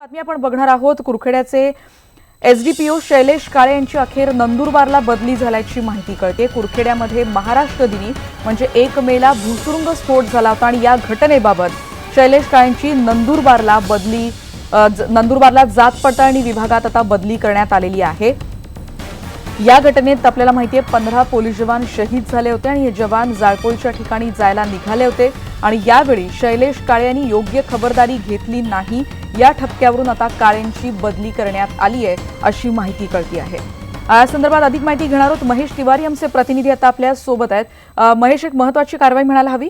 बातमी आपण बघणार आहोत। कुरखेड्याचे एसडीपीओ शैलेश काळे यांची अखेर नंदुरबारला बदली झाल्याची माहिती कळते। कुरखेड्यामध्ये महाराष्ट्र दिनी म्हणजे 1 मेला भूसुरुंग स्फोट झाला होता आणि या घटनेबाबत शैलेश काळेंची नंदुरबारला जात पडताळणी विभागात आता बदली करण्यात आलेली आहे। या घटनेत आपल्याला माहिती आहे 15 पोलीस जवान शहीद झाले होते आणि हे जवान जाळपोळीच्या ठिकाणी जायला निघाले होते आणि यावेळी शैलेश काळे यांनी योग्य खबरदारी घेतली नाही। या ठपक्यावरून आता काळेंची बदली करण्यात आली आहे अशी माहिती कळती आहे। या संदर्भात अधिक माहिती घेणार आहोत। महेश तिवारी आमचे प्रतिनिधी आता आपल्या सोबत आहेत। महेश, एक महत्त्वाची कारवाई म्हणायला हवी।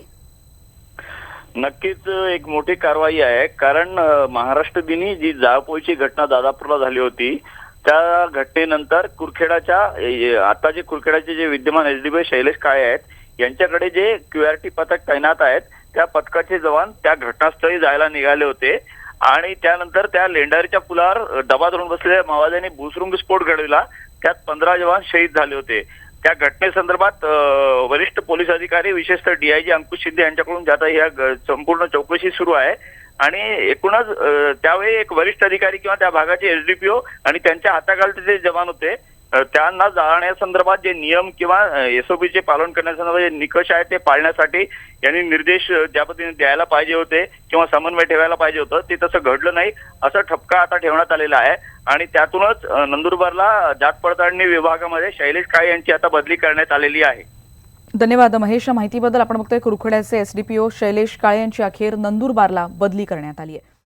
नक्कीच एक मोठी कारवाई आहे, कारण महाराष्ट्र दिनी जी जाळपोळीची घटना दादापूरला झाली होती त्या घटनेनंतर कुरखेडाचे जे विद्यमान एसडीपीओ शैलेश काळे आहेत यांच्याकडे जे क्यूआरटी पथक तैनात आहेत त्या पथकाचे जवान त्या घटनास्थळी जायला निघाले होते आणि त्यानंतर त्या लेंडारीच्या पुलावर दबा धरून बसलेल्या माओवाद्यांनी भूसुरुंग स्फोट घडविला। त्यात 15 जवान शहीद झाले होते। त्या घटनेसंदर्भात वरिष्ठ पोलीस अधिकारी विशेषतः डीआयजी अंकुश शिंदे यांच्याकडून आता या संपूर्ण चौकशी सुरू आहे आणि एकूणच त्यावेळी एक वरिष्ठ अधिकारी किंवा त्या भागाचे एसडीपीओ आणि त्यांच्या हाताखालचे जे जवान होते त्यांना जाळण्यासंदर्भात जे नियम किंवा एसओपीचे पालन करण्यासंदर्भात जे निकष आहेत ते पाळण्यासाठी यांनी निर्देश ज्या पद्धतीने द्यायला पाहिजे होते किंवा समन्वय ठेवायला पाहिजे होतं ते तसं घडलं नाही, असं ठपका आता ठेवण्यात आलेला आहे आणि त्यातूनच नंदुरबारला जात पडताळणी विभागामध्ये शैलेश काळे यांची आता बदली करण्यात आलेली आहे। धन्यवाद महेश, या माहितीबद्दल। आपण बघतोय कुरखेड्याचे एसडीपीओ शैलेश काळे यांची अखेर नंदुरबारला बदली करण्यात आली आहे।